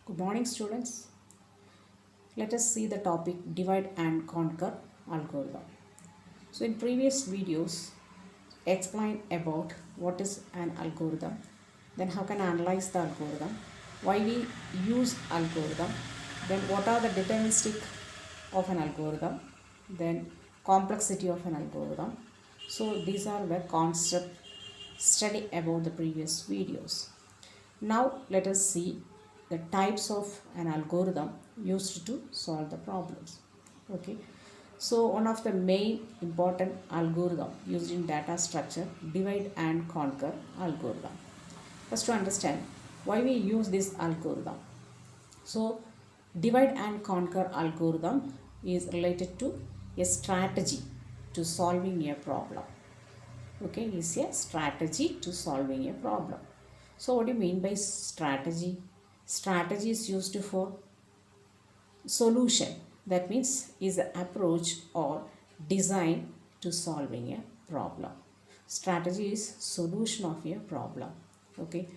Good morning, students. Let us see the topic divide and conquer algorithm. So, in previous videos, explain about what is an algorithm, then how can I analyze the algorithm, why we use algorithm, then what are the deterministic of an algorithm, then complexity of an algorithm. So, these are the concept study about the previous videos. Now let us see the types of an algorithm used to solve the problems. Okay. So one of the main important algorithm used in data structure, divide and conquer algorithm. First to understand why we use this algorithm. So divide and conquer algorithm is related to a strategy to solving a problem. Okay, is a strategy to solving a problem. So what do you mean by strategy? Strategy is used for solution. That means is an approach or design to solving a problem. Strategy is solution of a problem. Okay.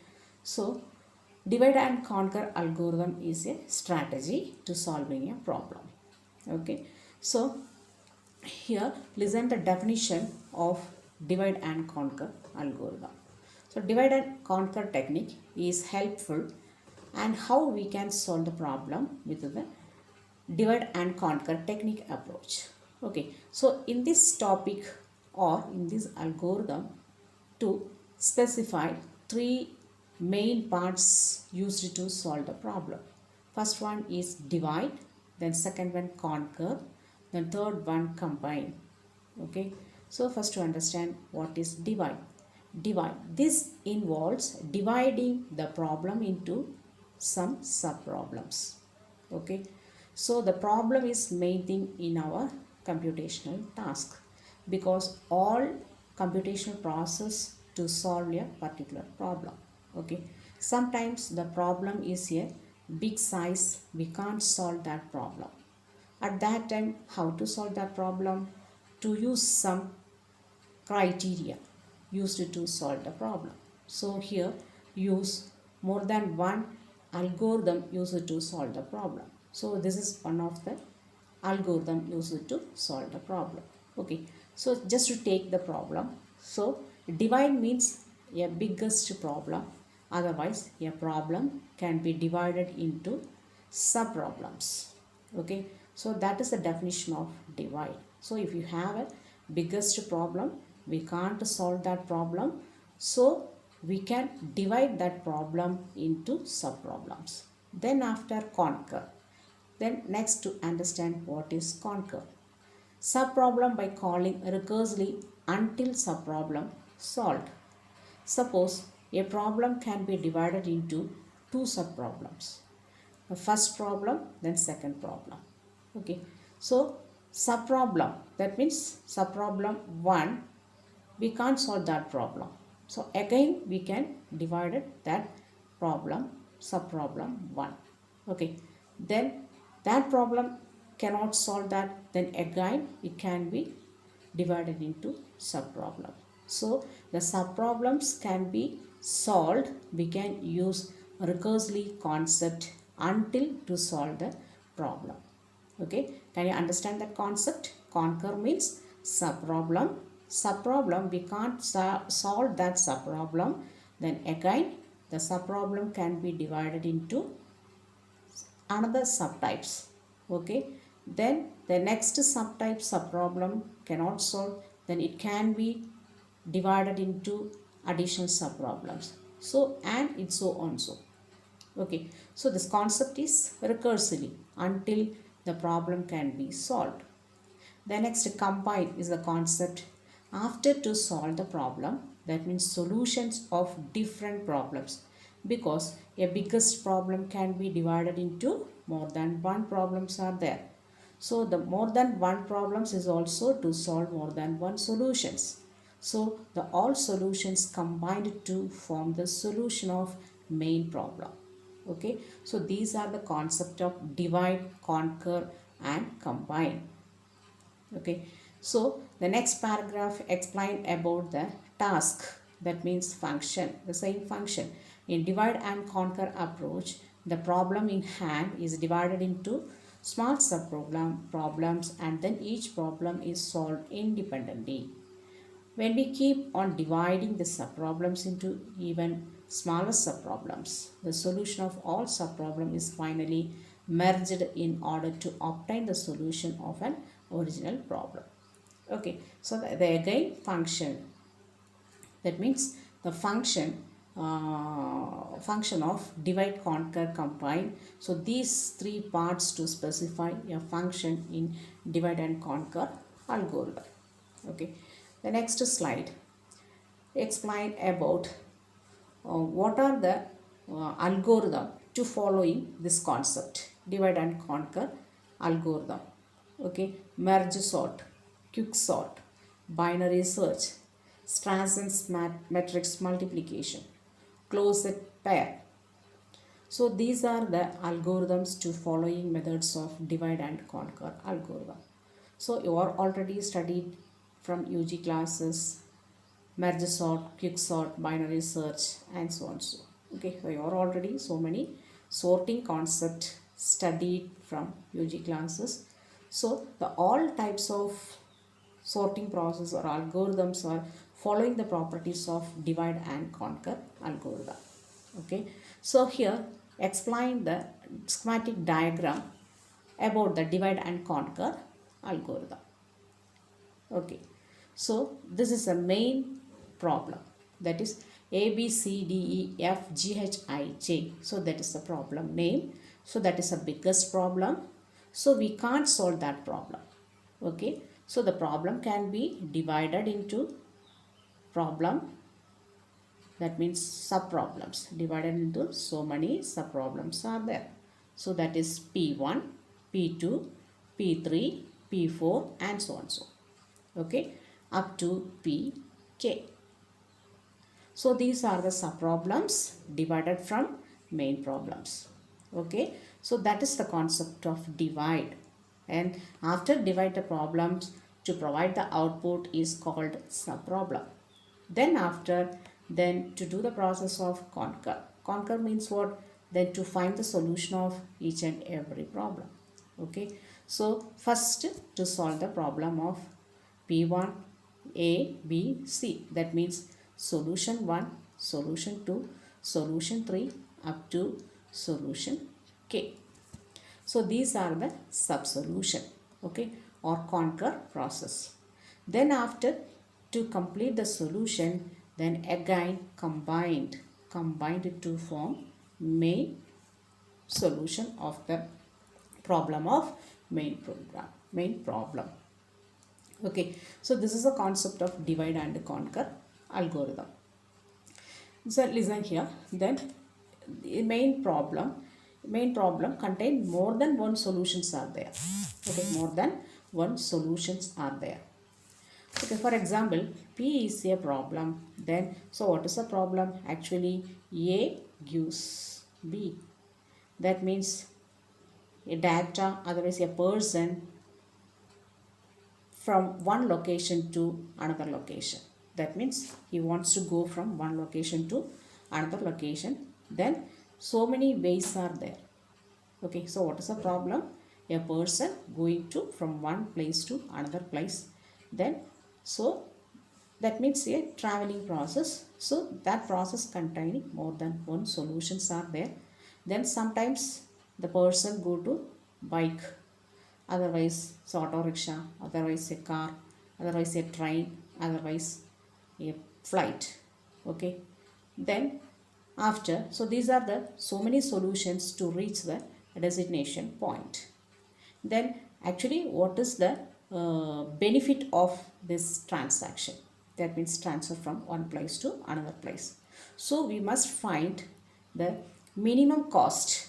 So divide and conquer algorithm is a strategy to solving a problem. Okay. So here listen the definition of divide and conquer algorithm. So divide and conquer technique is helpful and how we can solve the problem with the divide and conquer technique approach. Okay, so in this topic or in this algorithm to specify three main parts used to solve the problem. First one is divide, then second one conquer, then third one combine. Okay, so first to understand what is divide. Divide. This involves dividing the problem into some sub problems. Okay, so the problem is main thing in our computational task because all computational process to solve a particular problem. Okay, sometimes the problem is a big size, we can't solve that problem. At that time, how to solve that problem? To use some criteria used to solve the problem. So here use more than one algorithm used to solve the problem. So this is one of the algorithm used to solve the problem. Okay, so just to take the problem. So divide means a biggest problem. Otherwise a problem can be divided into sub problems. Okay, so that is the definition of divide. So if you have a biggest problem, we can't solve that problem, so we can divide that problem into sub problems. Then after conquer, then next to understand what is conquer. Sub problem by calling recursively until sub problem solved. Suppose a problem can be divided into two sub problems. The first problem, then second problem. Okay, so sub problem, that means sub problem 1, we can't solve that problem. So again we can divide that problem, sub problem 1. Okay, then that problem cannot solve that, then again it can be divided into sub problem. So the sub problems can be solved, we can use recursively concept until to solve the problem. Okay, can you understand that concept? Conquer means sub problem. Sub problem, we can't solve that sub problem, then again the sub problem can be divided into another subtypes. Okay, then the next subtype sub problem cannot solve, then it can be divided into additional sub problems, so and it's so on so. Okay, so this concept is recursively until the problem can be solved. The next combine is the concept after to solve the problem, that means solutions of different problems, because a biggest problem can be divided into more than one problems are there. So the more than one problems is also to solve more than one solutions. So the all solutions combined to form the solution of main problem. Okay, so these are the concept of divide, conquer and combine. Okay, so the next paragraph explain about the task, that means function, the same function. In divide and conquer approach, the problem in hand is divided into small problems, and then each problem is solved independently. When we keep on dividing the subproblems into even smaller subproblems, the solution of all subproblems is finally merged in order to obtain the solution of an original problem. Okay, so the again function, that means the function of divide, conquer, combine. So these three parts to specify a function in divide and conquer algorithm. Okay, the next slide explain about what are the algorithm to following this concept divide and conquer algorithm. Okay, merge sort, quick sort, binary search, Strasson's matrix multiplication, closed pair. So these are the algorithms to following methods of divide and conquer algorithm. So you are already studied from UG classes merge sort, quick sort, binary search, and so on. So, okay, so you are already so many sorting concept studied from UG classes. So the all types of sorting process or algorithms are following the properties of divide and conquer algorithm. Okay, so here explain the schematic diagram about the divide and conquer algorithm. Okay, so this is a main problem, that is A B C D E F G H I J. So that is the problem name. So that is the biggest problem. So we can't solve that problem. Okay, so the problem can be divided into problem, that means sub problems, divided into so many sub problems are there. So that is P1, P2, P3, P4 and so on so. Okay, up to Pk. So these are the subproblems divided from main problems. Okay, so that is the concept of divide, and after divide the problems to provide the output is called subproblem. Then to do the process of conquer. Conquer means what? Then to find the solution of each and every problem. Okay, so first to solve the problem of P1 A B C, that means solution 1, solution 2, solution 3 up to solution K. So these are the sub-solution, okay, or conquer process. Then after to complete the solution, then again combined it to form main solution of the problem of main problem. Okay, so this is a concept of divide and conquer algorithm. So listen here, then the main problem contain more than one solutions are there. Okay, more than one solutions are there. Okay, for example, P is a problem. Then, so what is the problem? Actually, A gives B. That means a data, otherwise a person, from one location to another location. That means he wants to go from one location to another location. Then so many ways are there. Okay, so what is the problem? A person going to from one place to another place. Then so that means a traveling process. So that process containing more than one solutions are there. Then sometimes the person go to bike, otherwise it's auto rickshaw, otherwise a car, otherwise a train, otherwise a flight. Okay, then after, so these are the so many solutions to reach the destination point. Then actually what is the benefit of this transaction? That means transfer from one place to another place. So we must find the minimum cost,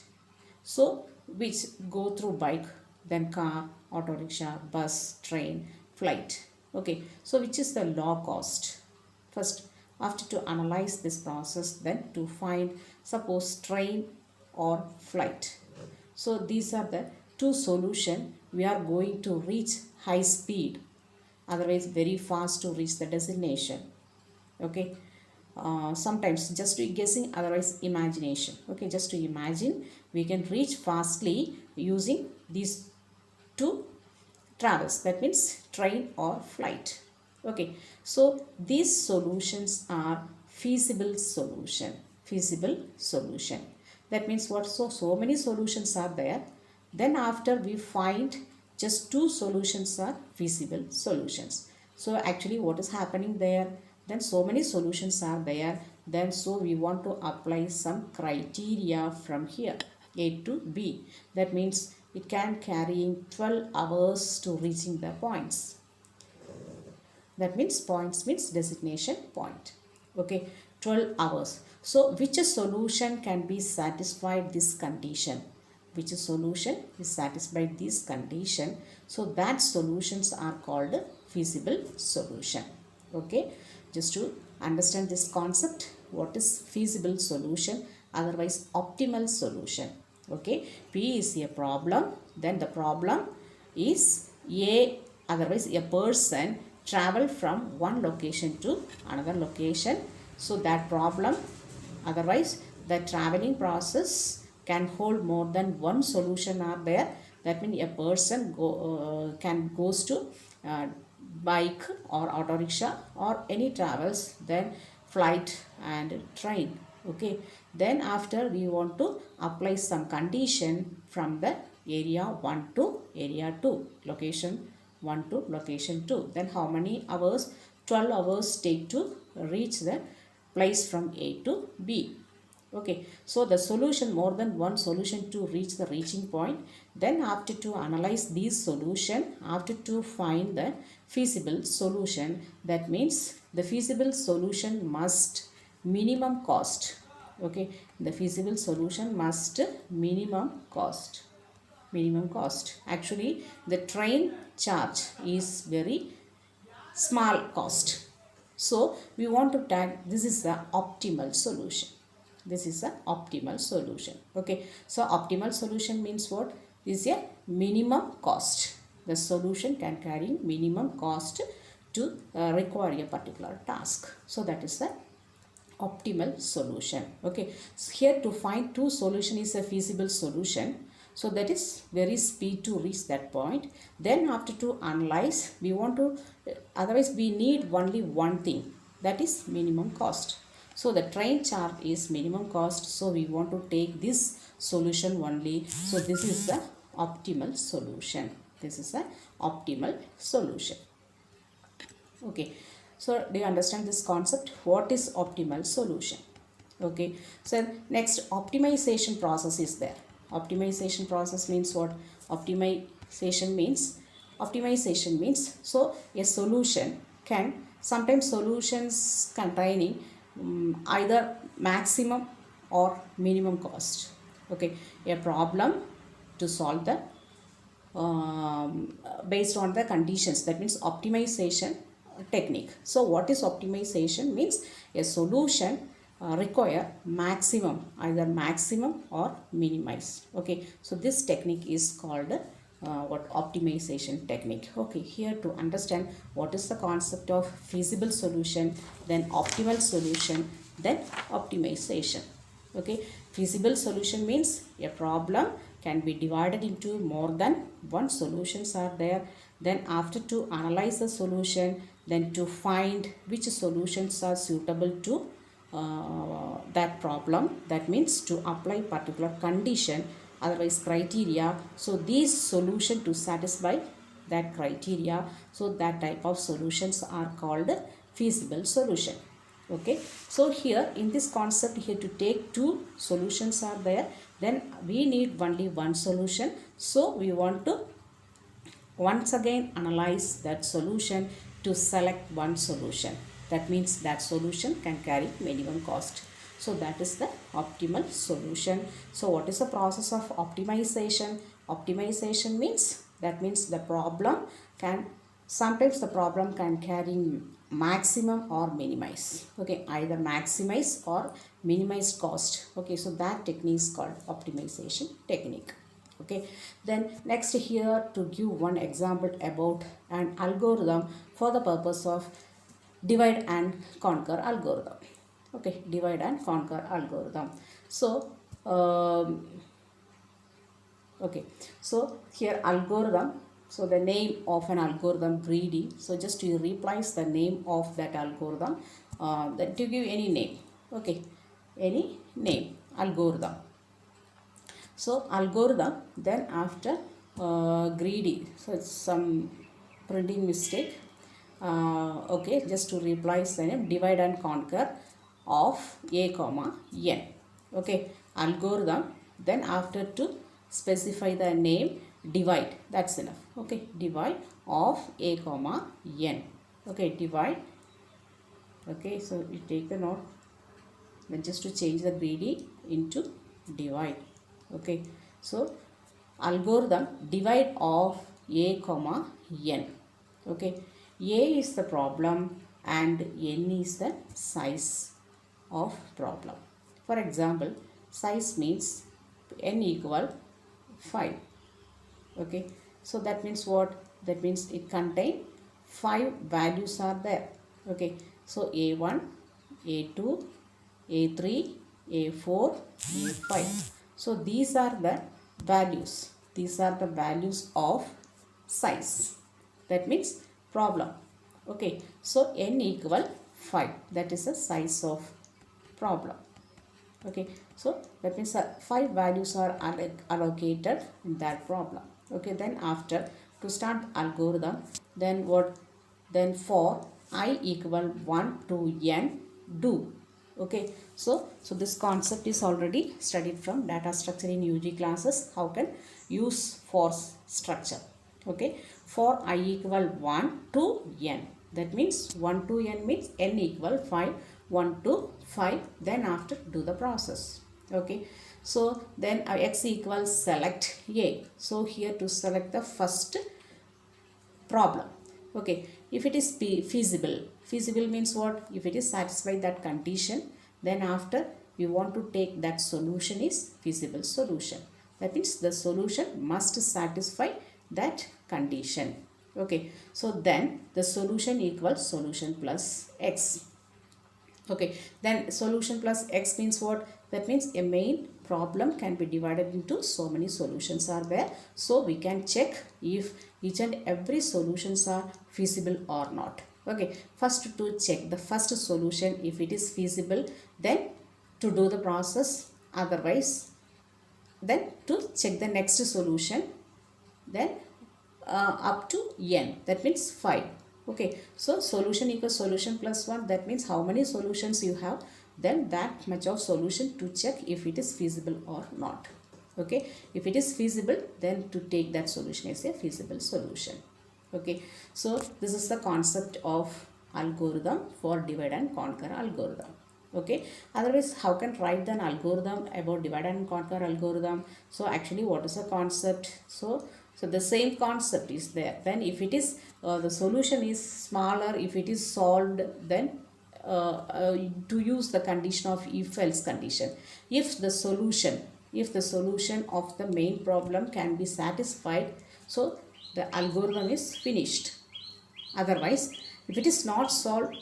so which go through bike, then car, auto rickshaw, bus, train, flight. Okay, so which is the low cost? First, after to analyze this process, then to find suppose train or flight. So these are the two solution. We are going to reach high speed, otherwise very fast to reach the destination. Okay, sometimes just to guessing, otherwise imagination. Okay, just to imagine, we can reach fastly using these two travels, that means train or flight. Okay, so these solutions are feasible solution. Feasible solution, that means what? So many solutions are there, then after we find just two solutions are feasible solutions. So actually what is happening there, then so many solutions are there, then so we want to apply some criteria from here A to B. That means it can carrying 12 hours to reaching the points. That means points means destination point. Okay, 12 hours. So which solution can be satisfied this condition? Which solution is satisfied this condition? So that solutions are called feasible solution. Okay, just to understand this concept, what is feasible solution, otherwise optimal solution. Okay, P is a problem, then the problem is A, otherwise a person travel from one location to another location. So that problem, otherwise the traveling process can hold more than one solution are there. That means a person can goes to bike or auto rickshaw or any travels, then flight and train. Okay, then after we want to apply some condition from the area 1 to area 2, location 1 to location 2. Then how many hours? 12 hours take to reach the place from A to B. Okay, so the solution, more than one solution to reach the reaching point. Then after to analyze these solution, after to find the feasible solution, that means the feasible solution must minimum cost. Okay, the feasible solution must minimum cost. Minimum cost. Actually, the train charge is very small cost. So we want to tag this is the optimal solution. This is the optimal solution. Okay, so optimal solution means what? This is a minimum cost. The solution can carry minimum cost to require a particular task. So that is the optimal solution. Okay, so here to find two solution is a feasible solution. So that is very speed to reach that point. Then after to analyze, we want to, otherwise we need only one thing, that is minimum cost. So the train charge is minimum cost. So we want to take this solution only. So this is the optimal solution. This is the optimal solution. Okay, so do you understand this concept? What is optimal solution? Okay, so next optimization process is there. Optimization process means what? Optimization means so a solution can, sometimes solutions containing either maximum or minimum cost. Okay, a problem to solve the based on the conditions, that means optimization technique. So what is optimization means? A solution require maximum, either maximum or minimize. Okay, so this technique is called what? Optimization technique. Okay, here to understand what is the concept of feasible solution, then optimal solution, then optimization. Okay, feasible solution means a problem can be divided into more than one solutions are there. Then after to analyze the solution, then to find which solutions are suitable to that problem, that means to apply particular condition, otherwise criteria. So these solution to satisfy that criteria, so that type of solutions are called feasible solution. Okay, so here in this concept, here to take two solutions are there, then we need only one solution. So we want to once again analyze that solution to select one solution. That means that solution can carry minimum cost. So that is the optimal solution. So what is the process of optimization? Optimization means, that means the problem can, sometimes the problem can carry maximum or minimize. Okay, either maximize or minimize cost. Okay, so that technique is called optimization technique. Okay, then next here to give one example about an algorithm for the purpose of divide and conquer algorithm. Okay, divide and conquer algorithm. So um, okay, so here algorithm, so the name of an algorithm greedy, so just you replace the name of that algorithm, that to give any name. Okay, any name algorithm. So algorithm, then after greedy, so it's some printing mistake. Okay, just to replace the name, divide and conquer of a comma n. Okay, algorithm, then after to specify the name, divide, that's enough. Okay, divide of a comma n. Okay, divide. Okay, so you take the note, then just to change the greedy into divide. Okay, so algorithm divide of a comma n. Okay, a is the problem and n is the size of problem. For example, size means n equal 5. Okay, so that means what? That means it contain 5 values are there. Okay, so a1, a2, a3, a4, a5. So these are the values. These are the values of size. That means problem. Okay, so n equal 5. That is the size of problem. Okay, so that means 5 values are allocated in that problem. Okay, then after to start algorithm, then what? Then for I equal 1 to n, do. Okay, so this concept is already studied from data structure in UG classes. How can use for structure? Okay, for I equal 1 to n, that means 1 to n means n equal 5, 1 to 5, then after do the process. Okay, so then x equals select a. So here to select the first problem. Okay, if it is feasible, feasible means what? If it is satisfied that condition, then after we want to take that solution is feasible solution. That means the solution must satisfy that condition. Okay, so then the solution equals solution plus x. Okay, then solution plus x means what? That means a main problem can be divided into so many solutions are there. So we can check if each and every solutions are feasible or not. Okay, first to check the first solution if it is feasible, then to do the process. Otherwise, then to check the next solution, then up to n, that means 5. Okay, so solution equals solution plus 1, that means how many solutions you have, then that much of solution to check if it is feasible or not. Okay, if it is feasible, then to take that solution as a feasible solution. Okay, so this is the concept of algorithm for divide and conquer algorithm. Okay, otherwise how can write an algorithm about divide and conquer algorithm? So actually what is the concept? So the same concept is there. Then if it is the solution is smaller, if it is solved, then to use the condition of if else condition. If the solution of the main problem can be satisfied, so the algorithm is finished. Otherwise, if it is not solved,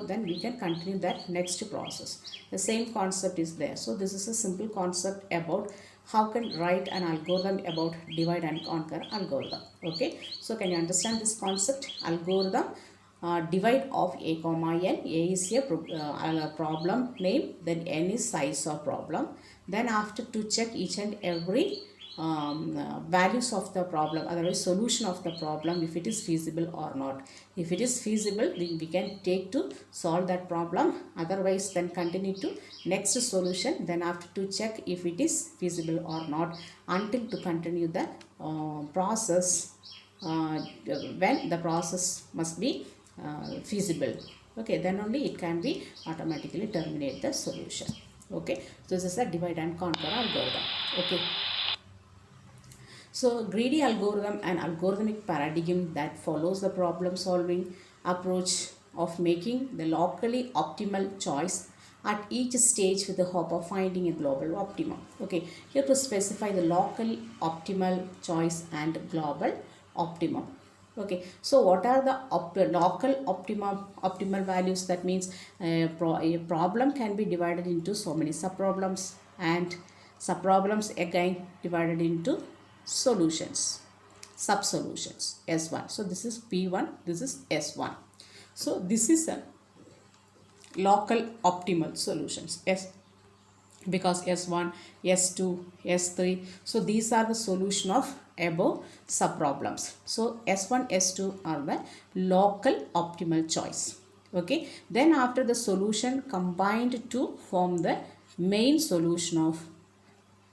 then we can continue that next process. The same concept is there. So this is a simple concept about how can write an algorithm about divide and conquer algorithm. Okay, so can you understand this concept? Algorithm divide of a comma n. A is a problem name, then n is size of problem. Then after to check each and every values of the problem, otherwise solution of the problem, if it is feasible or not. If it is feasible, then we can take to solve that problem. Otherwise, then continue to next solution, then after to check if it is feasible or not, until to continue the process when the process must be feasible. Okay, then only it can be automatically terminate the solution. Okay, so this is a divide and conquer algorithm. Okay, so greedy algorithm, an algorithmic paradigm that follows the problem solving approach of making the locally optimal choice at each stage with the hope of finding a global optimum. Okay, here to specify the local optimal choice and global optimum. Okay, so what are the local optimal values? That means a problem can be divided into so many subproblems, and subproblems again divided into solutions, sub-solutions, S1. So this is P1, this is S1. So this is a local optimal solutions, S, because S1, S2, S3. So these are the solution of above subproblems. So S1, S2 are the local optimal choice. Okay. Then after the solution combined to form the main solution of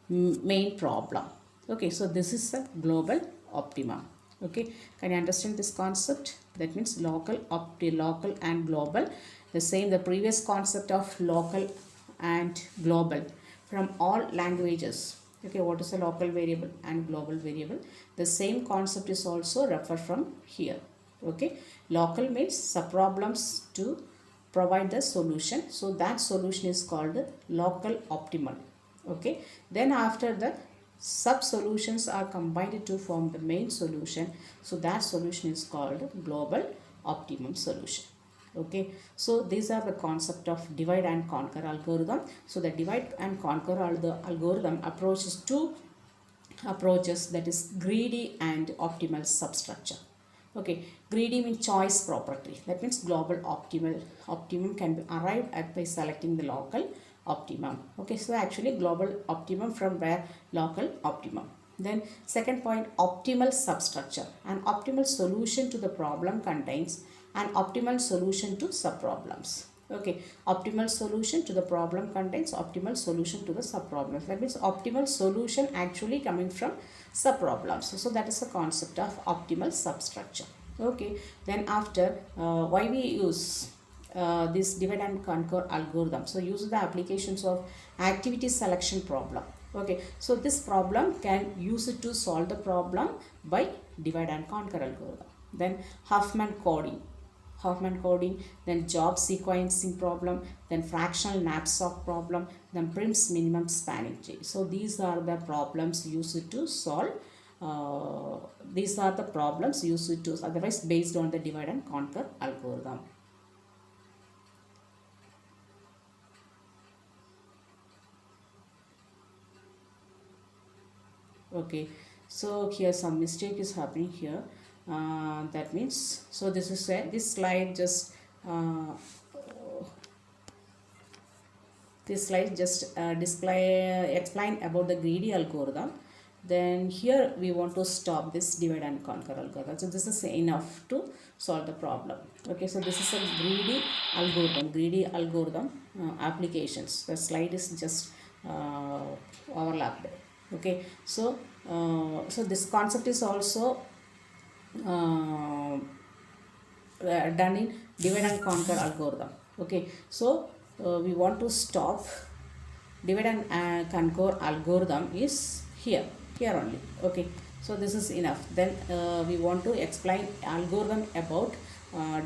main problem. Okay. So this is the global optimum. Okay. Can you understand this concept? That means local, local and global. The same, the previous concept of local and global from all languages. Okay, what is a local variable and global variable? The same concept is also referred from here. Okay, local means subproblems to provide the solution. So that solution is called local optimal. Okay, then after the sub solutions are combined to form the main solution. So that solution is called global optimum solution. Okay, so these are the concept of divide and conquer algorithm. So the divide and conquer algorithm approaches two approaches, that is greedy and optimal substructure. Okay, greedy means choice property. That means global optimum can be arrived at by selecting the local optimum. Okay, so actually global optimum from where? Local optimum. Then second point, optimal substructure. An optimal solution to the problem contains an optimal solution to subproblems. Okay, optimal solution to the problem contains optimal solution to the subproblems. That means optimal solution actually coming from subproblems. So that is the concept of optimal substructure. Okay, then after why we use this divide and conquer algorithm? So use the applications of activity selection problem. Okay, so this problem can use it to solve the problem by divide and conquer algorithm. Then Huffman coding, then job sequencing problem, then fractional knapsack problem, then Prim's minimum spanning tree. So these are the problems used to solve. These are the problems used to, otherwise based on the divide and conquer algorithm. Okay, so here some mistake is happening here. That means, so this is this slide just explain about the greedy algorithm. Then here we want to stop this divide and conquer algorithm. So this is enough to solve the problem. Okay, so this is a greedy algorithm applications. The slide is just overlapped. Okay, so so this concept is also done in divide and conquer algorithm. Okay, so we want to stop divide and conquer algorithm is here only. Okay, so this is enough. Then we want to explain algorithm about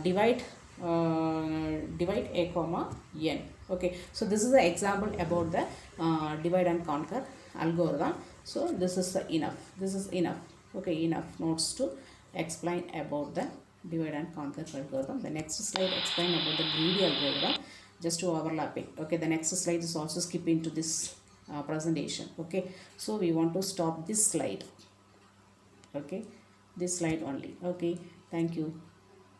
divide a comma n. Okay, so this is the example about the divide and conquer algorithm. So this is enough. Okay, enough notes to explain about the divide and conquer algorithm. The next slide explain about the greedy algorithm, just to overlapping. Okay, the next slide is also skipping to this presentation. Okay, so we want to stop this slide. Okay, this slide only. Okay, thank you.